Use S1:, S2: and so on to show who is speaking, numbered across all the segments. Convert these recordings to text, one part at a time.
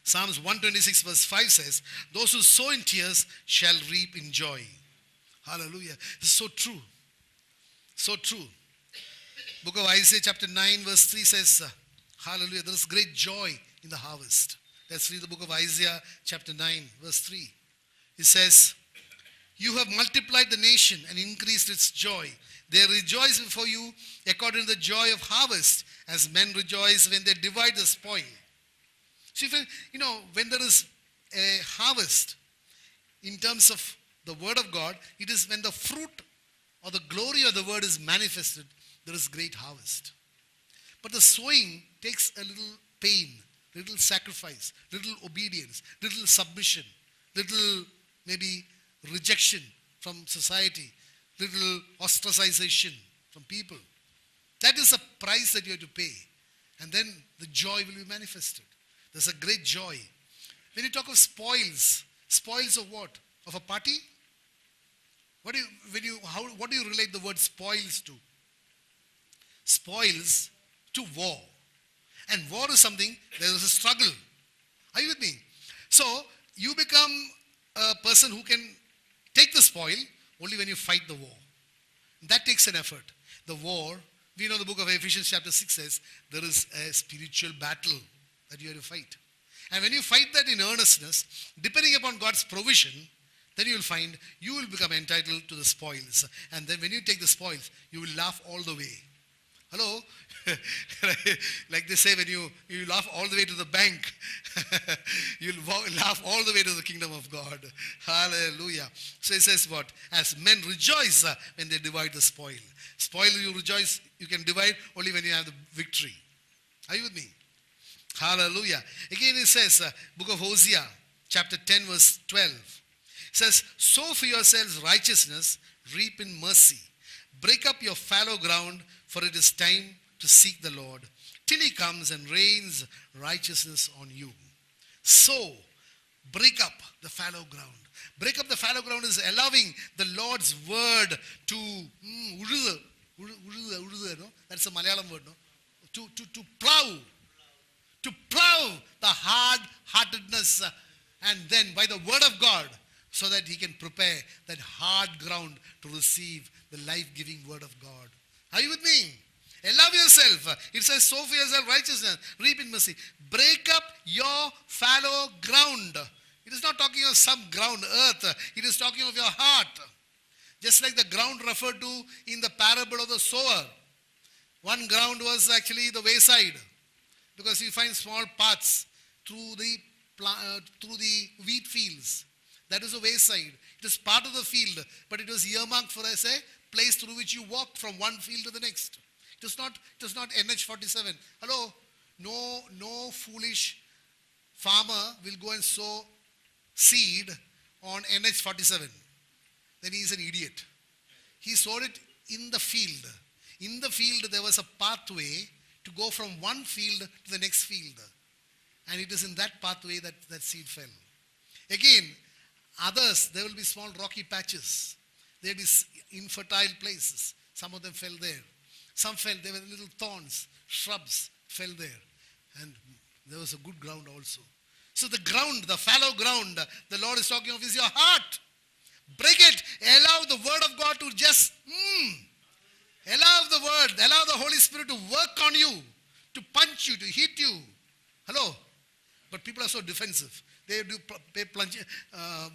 S1: Psalms 126 verse 5 says, those who sow in tears shall reap in joy. Hallelujah. This is so true. So true. Book of Isaiah chapter 9 verse 3 says, hallelujah, there is great joy in the harvest. Let's read the book of Isaiah chapter 9 verse 3. It says, you have multiplied the nation and increased its joy. They rejoice before you according to the joy of harvest, as men rejoice when they divide the spoil. So, when there is a harvest, in terms of the word of God, it is when the fruit or the glory of the word is manifested, there is great harvest. But the sowing takes a little pain, little sacrifice, little obedience, little submission, little maybe rejection from society, little ostracization from people. That is a price that you have to pay. And then the joy will be manifested. There's a great joy. When you talk of spoils of what? Of a party? What do you relate the word spoils to? Spoils to war. And war is something, there is a struggle. Are you with me? So, you become a person who can take the spoil only when you fight the war. That takes an effort. The war, we know the book of Ephesians chapter 6 says, there is a spiritual battle that you have to fight. And when you fight that in earnestness, depending upon God's provision, then you will find you will become entitled to the spoils. And then when you take the spoils, you will laugh all the way. Hello? Like they say, when you laugh all the way to the bank, you'll laugh all the way to the kingdom of God. Hallelujah. So it says what? As men rejoice when they divide the spoil. Spoil you rejoice, you can divide only when you have the victory. Are you with me? Hallelujah. Again it says, book of Hosea, chapter 10 verse 12. It says, sow for yourselves righteousness, reap in mercy. Break up your fallow ground, for it is time to seek the Lord, till he comes and rains righteousness on you. So, break up the fallow ground. Break up the fallow ground is allowing the Lord's word to, no? That's a Malayalam word, no? To plow. To plow the hard-heartedness, and then by the word of God, so that he can prepare that hard ground to receive the life-giving word of God. Are you with me? Allow yourself. It says, sow for yourself righteousness, reap in mercy. Break up your fallow ground. It is not talking of some ground, earth. It is talking of your heart. Just like the ground referred to in the parable of the sower. One ground was actually the wayside, because you find small paths through the wheat fields. That is a wayside. It is part of the field, but it was earmarked for as a place through which you walk from one field to the next. It is not NH47. Hello? No foolish farmer will go and sow seed on NH47. Then he is an idiot. He sowed it in the field. In the field there was a pathway to go from one field to the next field. And it is in that pathway that seed fell. Again, others, there will be small rocky patches. There will be infertile places. Some of them fell there. Some fell, there were little thorns, shrubs fell there. And there was a good ground also. So the ground, the fallow ground, the Lord is talking of is your heart. Break it. Allow the word of God to just, allow the word, allow the Holy Spirit to work on you, to punch you, to hit you. Hello? But people are so defensive. They do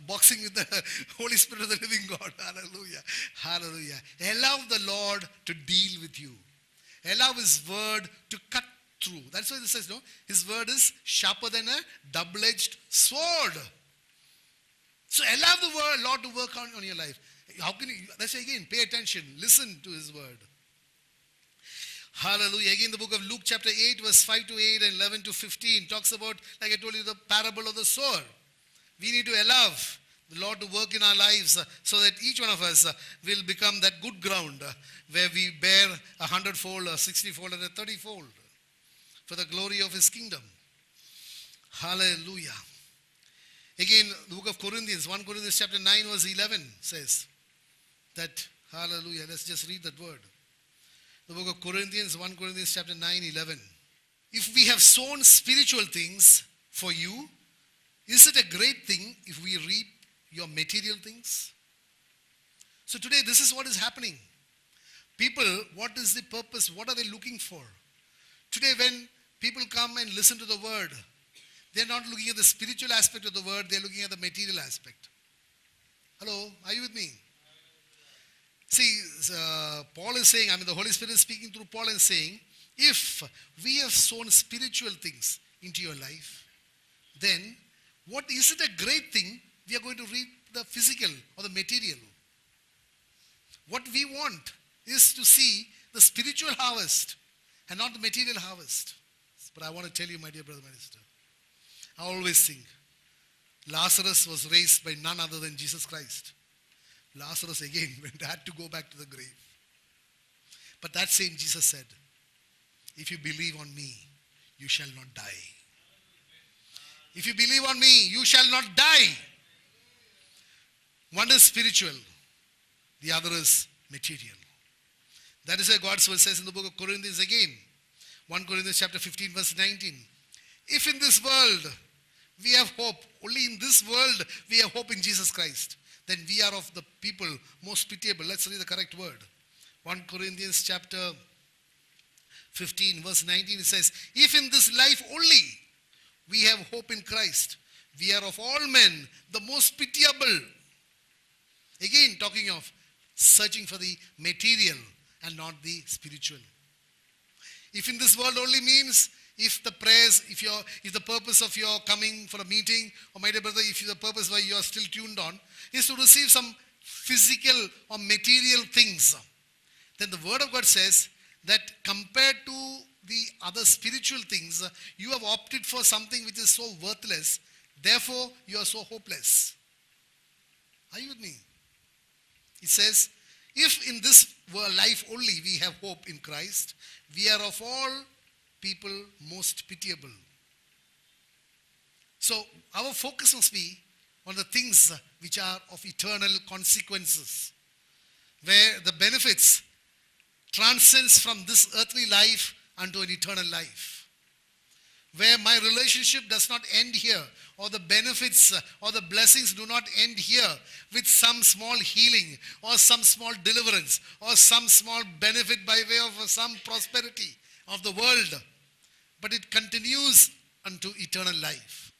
S1: boxing with the Holy Spirit of the living God. Hallelujah. Hallelujah. Allow the Lord to deal with you. Allow his word to cut through. That's why it says, no? His word is sharper than a double-edged sword. So allow the word, Lord, to work on your life. How can you, that's why again, pay attention. Listen to his word. Hallelujah. Again, the book of Luke chapter 8, verse 5 to 8 and 11 to 15 talks about, like I told you, the parable of the sower. We need to allow the Lord to work in our lives so that each one of us will become that good ground where we bear 100-fold, a 60-fold, and a 30-fold for the glory of his kingdom. Hallelujah. Again, the book of Corinthians, 1 Corinthians chapter 9, verse 11 says that, hallelujah, let's just read that word. The book of Corinthians, 1 Corinthians chapter 9, 11. If we have sown spiritual things for you, is it a great thing if we reap your material things? So today this is what is happening. People, what is the purpose? What are they looking for? Today when people come and listen to the word, they're not looking at the spiritual aspect of the word, they're looking at the material aspect. Hello, are you with me? See, Paul is saying, the Holy Spirit is speaking through Paul and saying, if we have sown spiritual things into your life, then what is it a great thing we are going to reap the physical or the material? What we want is to see the spiritual harvest and not the material harvest. But I want to tell you, my dear brother, my sister, I always think Lazarus was raised by none other than Jesus Christ. Lazarus again had to go back to the grave. But that same Jesus said, if you believe on me, you shall not die. If you believe on me, you shall not die. One is spiritual, the other is material. That is why God's word says in the book of Corinthians again, 1 Corinthians chapter 15 verse 19. If in this world we have hope, only in this world we have hope in Jesus Christ, then we are of the people most pitiable. Let's read the correct word. 1 Corinthians chapter 15 verse 19, it says, if in this life only we have hope in Christ, we are of all men the most pitiable. Again talking of searching for the material and not the spiritual. If in this world only means if the prayers, if the purpose of your coming for a meeting, or my dear brother, if the purpose why you are still tuned on is to receive some physical or material things, then the word of God says that compared to the other spiritual things, you have opted for something which is so worthless, therefore you are so hopeless. Are you with me? It says, if in this life only we have hope in Christ, we are of all people most pitiable. So our focus must be on the things which are of eternal consequences, where the benefits transcends from this earthly life unto an eternal life, where my relationship does not end here, or the benefits or the blessings do not end here with some small healing or some small deliverance or some small benefit by way of some prosperity of the world, but it continues unto eternal life.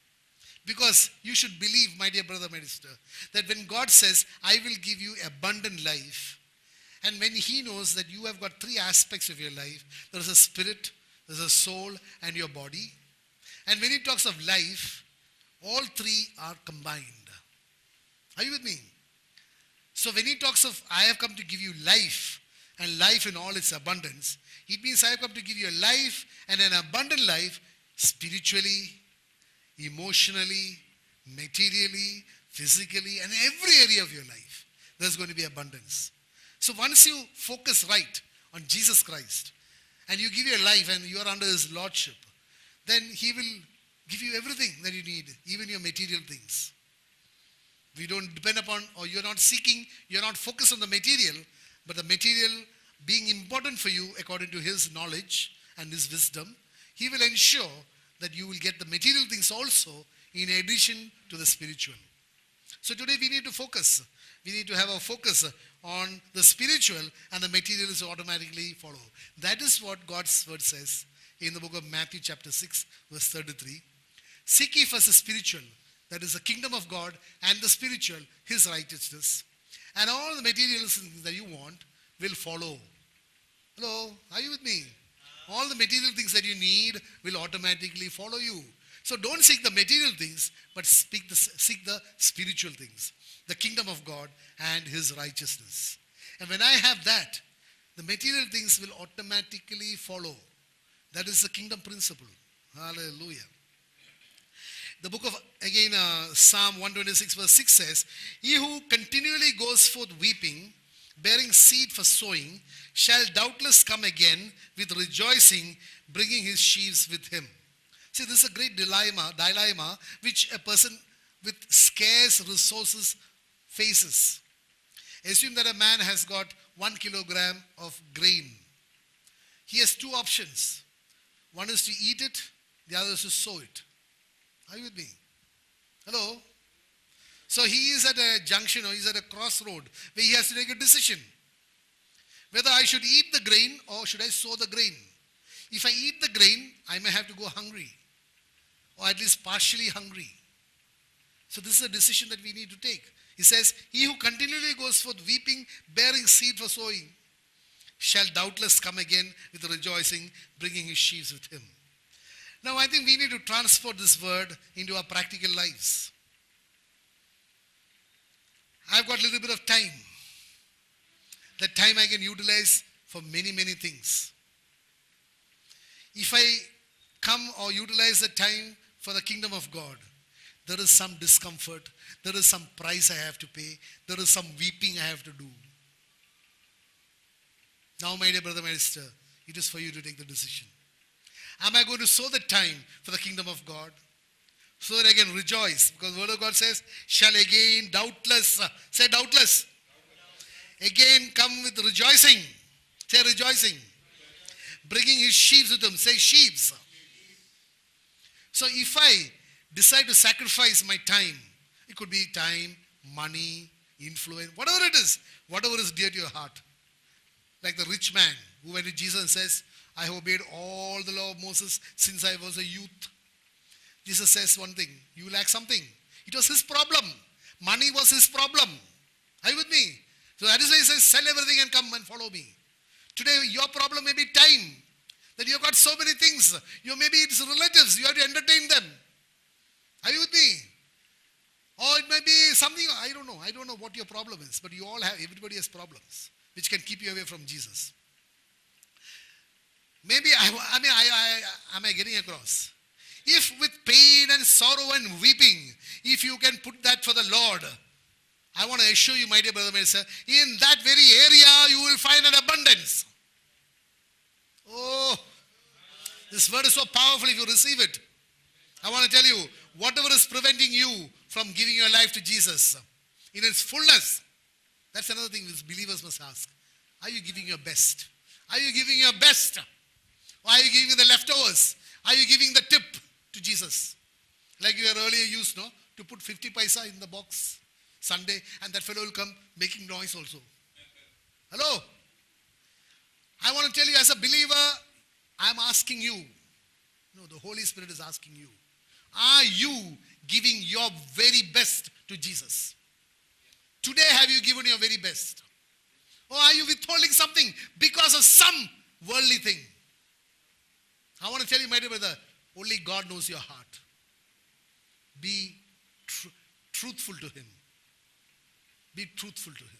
S1: Because you should believe, my dear brother, my sister, that when God says, I will give you abundant life, and when He knows that you have got three aspects of your life, there is a spirit, there is a soul, and your body. And when He talks of life, all three are combined. Are you with me? So when He talks of, I have come to give you life, and life in all its abundance, it means I have come to give you a life and an abundant life spiritually, emotionally, materially, physically, and every area of your life. There's going to be abundance. So once you focus right on Jesus Christ and you give your life and you are under His lordship, then He will give you everything that you need, even your material things. We don't depend upon, or you're not seeking, you're not focused on the material, but the material being important for you according to His knowledge and His wisdom, He will ensure that you will get the material things also in addition to the spiritual. So today we need to focus. We need to have a focus on the spiritual, and the material is automatically follow. That is what God's word says in the book of Matthew chapter 6 verse 33. Seek ye first the spiritual, that is the kingdom of God, and the spiritual, His righteousness. And all the material things that you want will follow. Hello, are you with me? All the material things that you need will automatically follow you. So don't seek the material things, but seek the spiritual things, the kingdom of God and His righteousness. And when I have that, the material things will automatically follow. That is the kingdom principle. Hallelujah. The book of, again, Psalm 126 verse 6 says, He who continually goes forth weeping, bearing seed for sowing, shall doubtless come again with rejoicing, bringing his sheaves with him. See, this is a great dilemma which a person with scarce resources faces. Assume that a man has got 1 kilogram of grain. He has two options. One is to eat it, the other is to sow it. Are you with me? Hello? So he is at a junction or he's at a crossroad where he has to take a decision. Whether I should eat the grain or should I sow the grain. If I eat the grain, I may have to go hungry. Or at least partially hungry. So this is a decision that we need to take. He says, he who continually goes forth weeping, bearing seed for sowing, shall doubtless come again with rejoicing, bringing his sheaves with him. Now I think we need to transport this word into our practical lives. I've got a little bit of time. That time I can utilize for many, many things. If I come or utilize the time for the kingdom of God, there is some discomfort, there is some price I have to pay, there is some weeping I have to do. Now, my dear brother, my sister, it is for you to take the decision. Am I going to sow the time for the kingdom of God? So that I can rejoice. Because the word of God says, shall again doubtless, say doubtless. Again come with rejoicing. Say rejoicing. Bringing his sheaves with him. Say sheaves. So if I decide to sacrifice my time, it could be time, money, influence, whatever it is, whatever is dear to your heart. Like the rich man who went to Jesus and says, I have obeyed all the law of Moses since I was a youth. Jesus says one thing, you lack something. It was his problem. Money was his problem. Are you with me? So that is why he says, sell everything and come and follow me. Today your problem may be time. That you've got so many things. Maybe it's relatives. You have to entertain them. Are you with me? Or it may be something, I don't know. I don't know what your problem is. But everybody has problems which can keep you away from Jesus. Maybe, am I getting across? If with pain and sorrow and weeping, if you can put that for the Lord, I want to assure you, my dear brother, my sister, in that very area you will find an abundance. Oh, this word is so powerful if you receive it. I want to tell you, whatever is preventing you from giving your life to Jesus in its fullness, that's another thing which believers must ask. Are you giving your best? Are you giving your best? Or are you giving the leftovers? Are you giving the tip to Jesus? Like you were earlier used, no? To put 50 paisa in the box Sunday, and that fellow will come making noise also. Hello? I want to tell you, as a believer, I'm asking you. No, the Holy Spirit is asking you. Are you giving your very best to Jesus? Today, have you given your very best? Or are you withholding something because of some worldly thing? I want to tell you, my dear brother, only God knows your heart. Be truthful to him. Be truthful to him.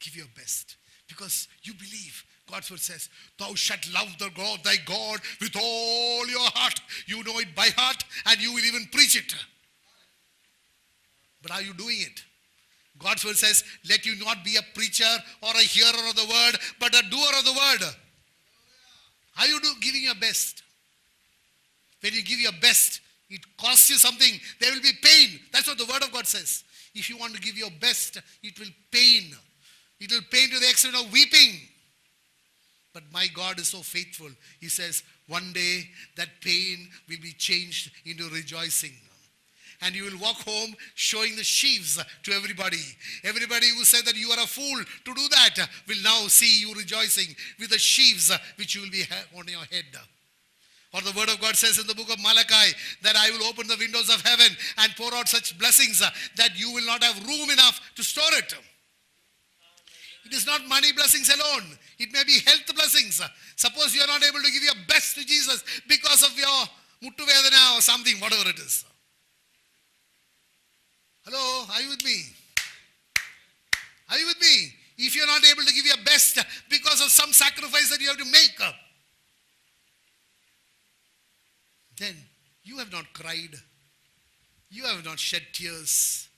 S1: Give your best. Because you believe. God's word says, thou shalt love the God, thy God with all your heart. You know it by heart and you will even preach it. But are you doing it? God's word says, let you not be a preacher or a hearer of the word, but a doer of the word. Are you giving your best? When you give your best, it costs you something. There will be pain. That's what the word of God says. If you want to give your best, it will pain. It will pain to the extent of weeping. But my God is so faithful. He says, one day that pain will be changed into rejoicing. And you will walk home showing the sheaves to everybody. Everybody who said that you are a fool to do that will now see you rejoicing with the sheaves which you will be on your head. Or the word of God says in the book of Malachi that I will open the windows of heaven and pour out such blessings that you will not have room enough to store it. It is not money blessings alone. It may be health blessings. Suppose you are not able to give your best to Jesus because of your muttu vedana or something, whatever it is. Hello, are you with me? Are you with me? If you are not able to give your best because of some sacrifice that you have to make, then you have not cried. You have not shed tears.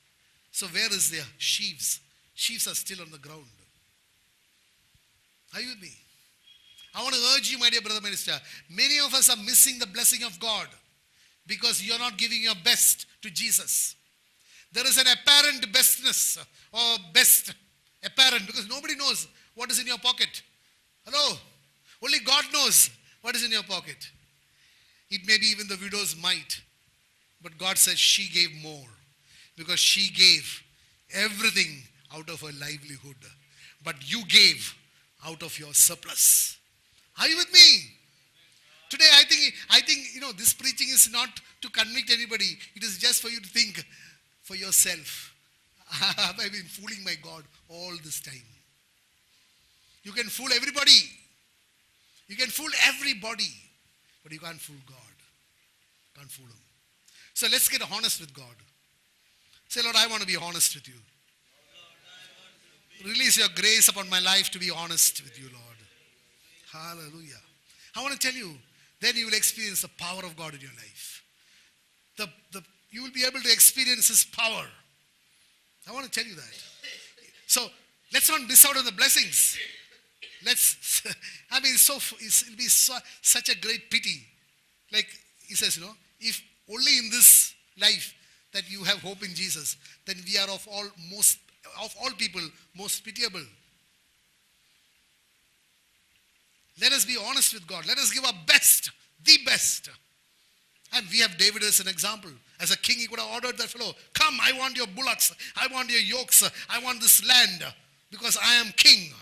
S1: So where is the sheaves? Sheaves are still on the ground. Are you with me? I want to urge you, my dear brother, my sister. Many of us are missing the blessing of God because you are not giving your best to Jesus. There is an apparent bestness or best apparent because nobody knows what is in your pocket. Hello? Only God knows what is in your pocket. It may be even the widow's mite. But God says she gave more because she gave everything out of her livelihood. But you gave out of your surplus. Are you with me? Today I think this preaching is not to convict anybody. It is just for you to think for yourself. Have I been fooling my God all this time? You can fool everybody. You can fool everybody. But you can't fool God. Can't fool him. So let's get honest with God. Say, Lord, I want to be honest with you. Release your grace upon my life to be honest with you, Lord. Hallelujah. I want to tell you, then you will experience the power of God in your life. You will be able to experience His power. I want to tell you that. So let's not miss out on the blessings. It'll be such a great pity. Like he says, if only in this life that you have hope in Jesus, then we are of all people most pitiable. Let us be honest with God. Let us give our best, the best. And we have David as an example. As a king, he could have ordered that fellow, come, I want your bullocks, I want your yokes, I want this land, because I am king.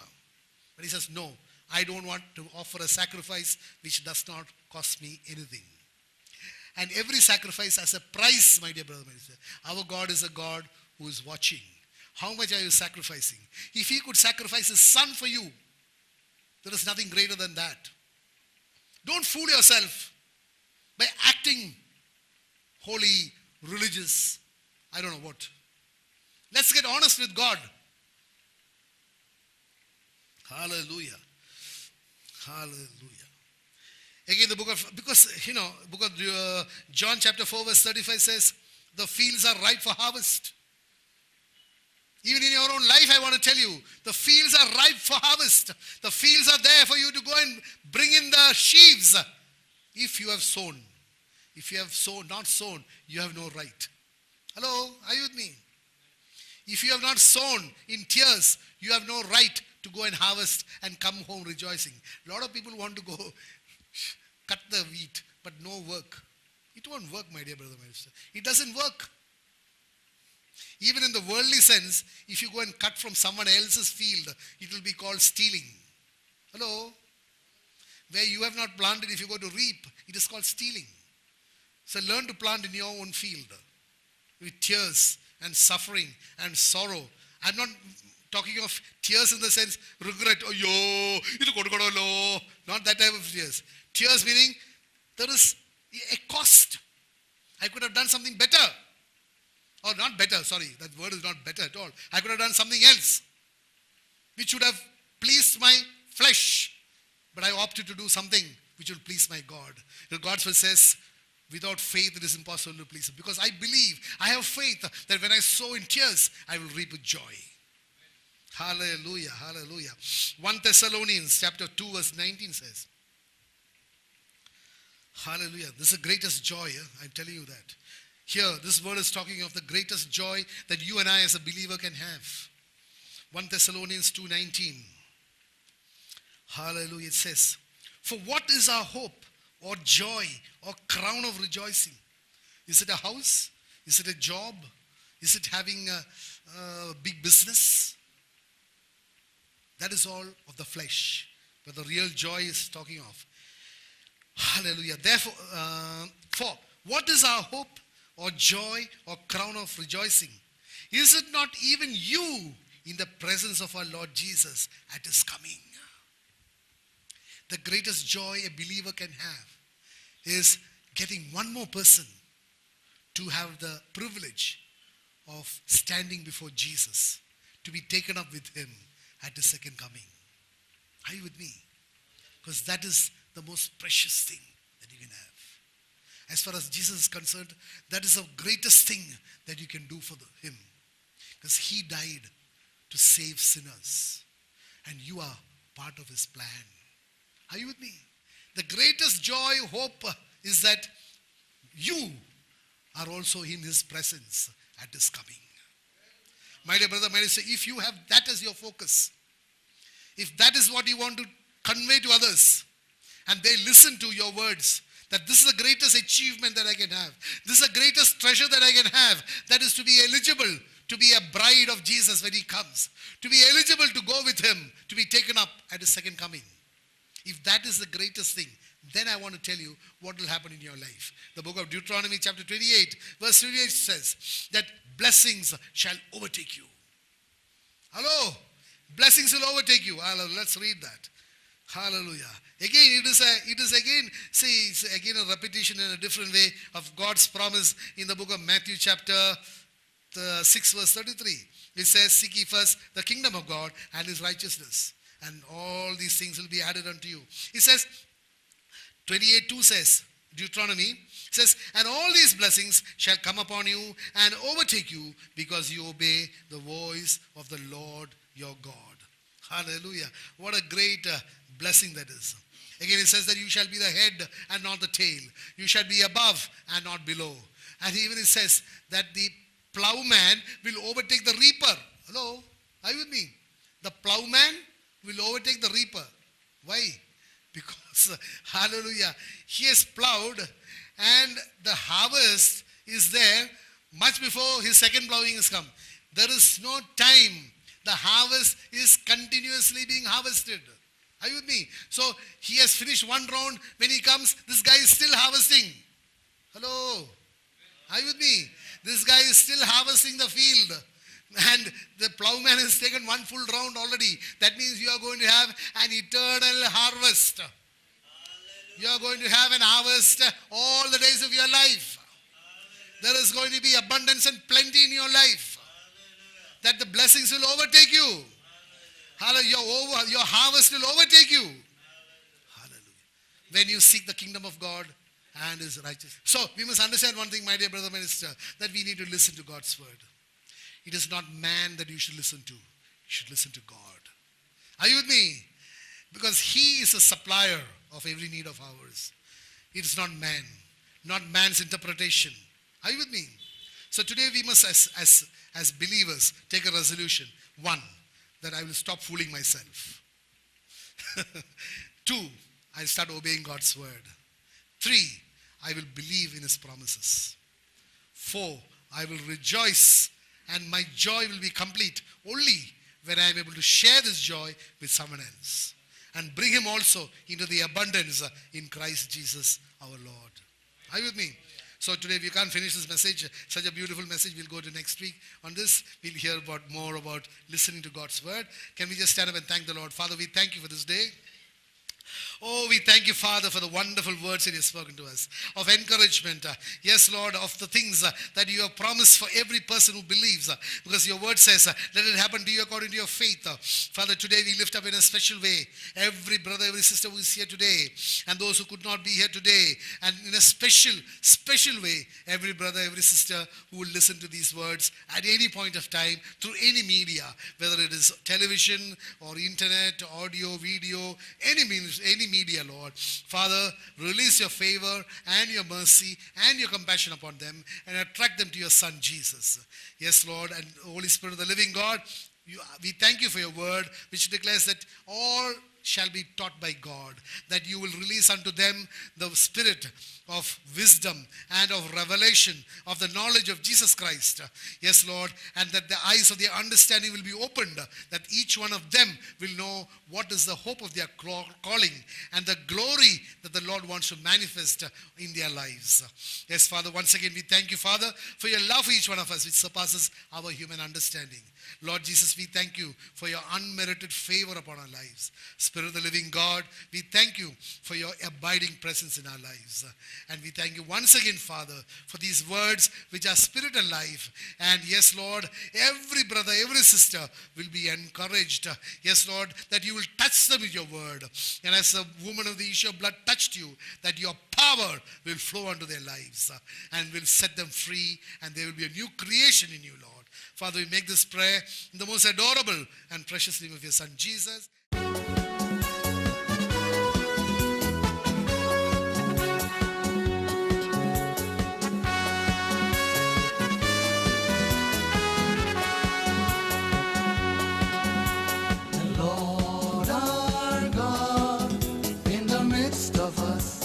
S1: But he says, no, I don't want to offer a sacrifice which does not cost me anything. And every sacrifice has a price, my dear brother, my sister. Our God is a God who is watching. How much are you sacrificing? If He could sacrifice His Son for you, there is nothing greater than that. Don't fool yourself by acting holy, religious, I don't know what. Let's get honest with God. Hallelujah. Hallelujah. Again, book of John chapter 4 verse 35 says, the fields are ripe for harvest. Even in your own life, I want to tell you, the fields are ripe for harvest. The fields are there for you to go and bring in the sheaves. If you have sown. If you have not sown, you have no right. Hello, are you with me? If you have not sown in tears, you have no right to go and harvest and come home rejoicing. A lot of people want to go cut the wheat, but no work. It won't work, my dear brother, my sister. It doesn't work. Even in the worldly sense, if you go and cut from someone else's field, it will be called stealing. Hello? Where you have not planted, if you go to reap, it is called stealing. So learn to plant in your own field with tears and suffering and sorrow. I'm not talking of tears in the sense, regret, not that type of tears. Tears meaning there is a cost. I could have done something better. Or not better, sorry, that word is not better at all. I could have done something else which would have pleased my flesh. But I opted to do something which will please my God. God's word says, without faith it is impossible to please Him. Because I believe, I have faith that when I sow in tears, I will reap with joy. Hallelujah, hallelujah. 1 Thessalonians chapter 2 verse 19 says, hallelujah, this is the greatest joy, I'm telling you that. Here, this word is talking of the greatest joy that you and I as a believer can have. 1 Thessalonians 2:19. Hallelujah, it says, for what is our hope or joy or crown of rejoicing? Is it a house? Is it a job? Is it having a big business? That is all of the flesh. But the real joy is talking of. Hallelujah. Therefore, for what is our hope or joy or crown of rejoicing? Is it not even you in the presence of our Lord Jesus at His coming? The greatest joy a believer can have is getting one more person to have the privilege of standing before Jesus, to be taken up with Him at His second coming. Are you with me? Because that is the most precious thing that you can have. As far as Jesus is concerned, that is the greatest thing that you can do for Him. Because He died to save sinners. And you are part of His plan. Are you with me? The greatest joy, hope is that you are also in His presence at His coming. My dear brother, my dear sister, if you have that as your focus, if that is what you want to convey to others, and they listen to your words, That this is the greatest achievement that I can have. This is the greatest treasure that I can have. That is to be eligible to be a bride of Jesus when he comes. To be eligible to go with him, to be taken up at his second coming. If that is the greatest thing, then I want to tell you what will happen in your life. The book of Deuteronomy chapter 28, verse 28 says that blessings shall overtake you. Hello? Blessings will overtake you. Let's read that. Hallelujah. Again, it is again, see, it's again a repetition in a different way of God's promise in the book of Matthew chapter 6 verse 33. It says, seek ye first the kingdom of God and his righteousness, and all these things will be added unto you. It says, 28:2 says, Deuteronomy says, and all these blessings shall come upon you and overtake you because you obey the voice of the Lord your God. Hallelujah. What a great blessing that is. Again, it says that you shall be the head and not the tail. You shall be above and not below. And even it says that the plowman will overtake the reaper. Hello? Are you with me? The plowman will overtake the reaper. Why? Because, hallelujah, he has plowed and the harvest is there much before his second plowing has come. There is no time. The harvest is continuously being harvested. Are you with me? So he has finished one round. When he comes, this guy is still harvesting. Hello? Are you with me? This guy is still harvesting the field. And the plowman has taken one full round already. That means you are going to have an eternal harvest. You are going to have an harvest all the days of your life. There is going to be abundance and plenty in your life. That the blessings will overtake you. Hallelujah. Your harvest will overtake you. Hallelujah. When you seek the kingdom of God and his righteousness. So we must understand one thing, my dear brother minister, that we need to listen to God's word. It is not man that you should listen to. You should listen to God. Are you with me? Because he is a supplier of every need of ours. It is not man. Not man's interpretation. Are you with me? So today we must, as believers, take a resolution. 1, that I will stop fooling myself. 2, I'll start obeying God's word. 3, I will believe in his promises. 4, I will rejoice and my joy will be complete only when I am able to share this joy with someone else and bring him also into the abundance in Christ Jesus our Lord. Are you with me? So today we can't finish this message, such a beautiful message. We'll go to next week on this. We'll hear more about listening to God's word. Can we just stand up and thank the Lord? Father, we thank you for this day. Oh, we thank you, Father, for the wonderful words that you have spoken to us, of encouragement. Yes, Lord, of the things that you have promised for every person who believes, because your word says, let it happen to you according to your faith. Father, today we lift up in a special way every brother, every sister who is here today, and those who could not be here today, and in a special way, every brother, every sister who will listen to these words at any point of time, through any media, whether it is television or internet, audio, video, any media, Lord. Father, release your favor and your mercy and your compassion upon them and attract them to your Son, Jesus. Yes, Lord, and Holy Spirit of the living God, we thank you for your word, which declares that all shall be taught by God, that you will release unto them the spirit of wisdom and of revelation of the knowledge of Jesus Christ. Yes, Lord, and that the eyes of their understanding will be opened, that each one of them will know what is the hope of their calling and the glory that the Lord wants to manifest in their lives. Yes, Father, once again we thank you, Father, for your love for each one of us, which surpasses our human understanding. Lord Jesus, we thank you for your unmerited favor upon our lives. Spirit of the living God, we thank you for your abiding presence in our lives. And we thank you once again, Father, for these words which are spirit and life. And yes, Lord, every brother, every sister will be encouraged. Yes, Lord, that you will touch them with your word. And as the woman of the issue of blood touched you, that your power will flow unto their lives and will set them free, and there will be a new creation in you, Lord. Father, we make this prayer in the most adorable and precious name of your Son, Jesus.
S2: Lord our God, in the midst of us,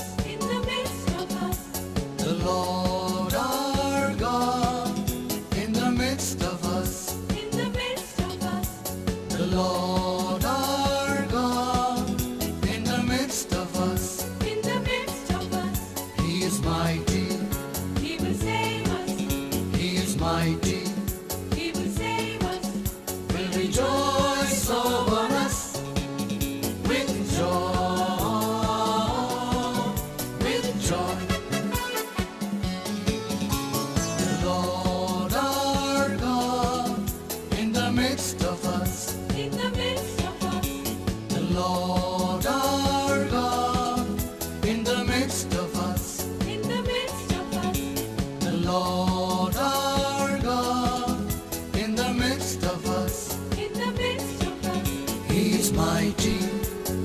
S2: mighty.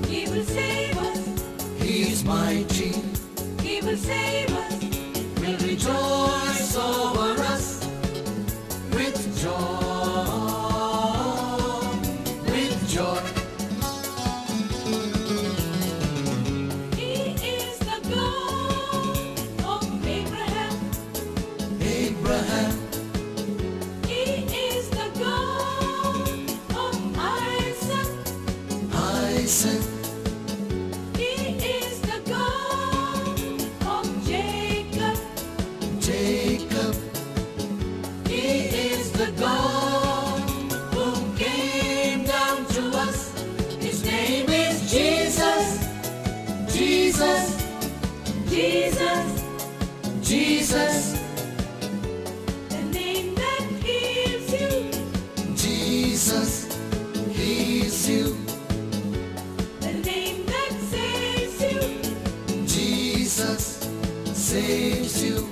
S3: He will save us.
S2: He is mighty.
S3: He will save us.
S2: Will rejoice over us with joy, with joy.
S3: He is the God of Abraham.
S2: Abraham,
S3: He is the God of Isaac.
S2: Isaac,
S3: He is the God of Jacob.
S2: Jacob. He is the God who came down to us. His name is Jesus, Jesus,
S3: Jesus,
S2: Jesus,
S3: the name that heals you.
S2: Jesus. He's you,
S3: The name that saves you.
S2: Jesus saves you.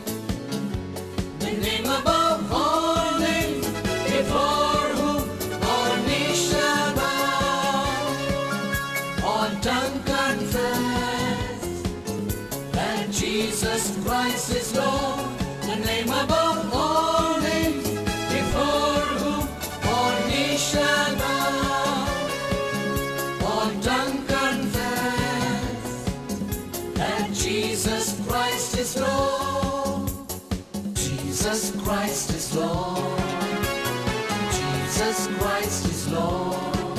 S2: The name above all names, before whom all knees shall bow, all tongue confess that Jesus Christ is Lord. The name above all names, before whom all knees shall bow, all tongue confess that Jesus Christ is Lord. Jesus Christ is Lord. Jesus Christ is Lord.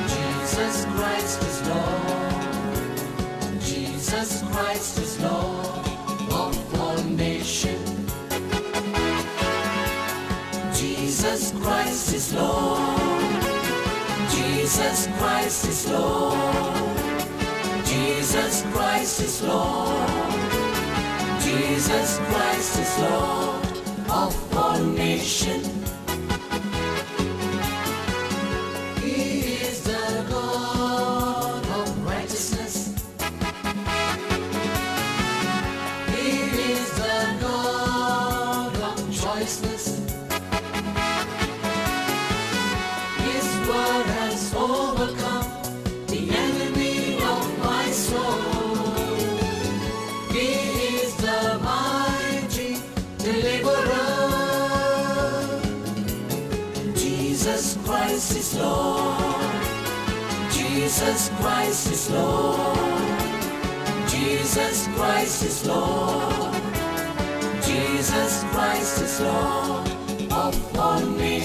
S2: Jesus Christ is Lord. Jesus Christ is Lord of all nations. Jesus Christ is Lord. Jesus Christ is Lord. Jesus Christ is Lord. Jesus Christ is Lord of all nations. He is the God of righteousness. He is the God of choiceness. His word has overcome the enemy of my soul. He is the mighty deliverer. Jesus Christ is Lord. Jesus Christ is Lord. Jesus Christ is Lord. Jesus Christ is Lord of all nations.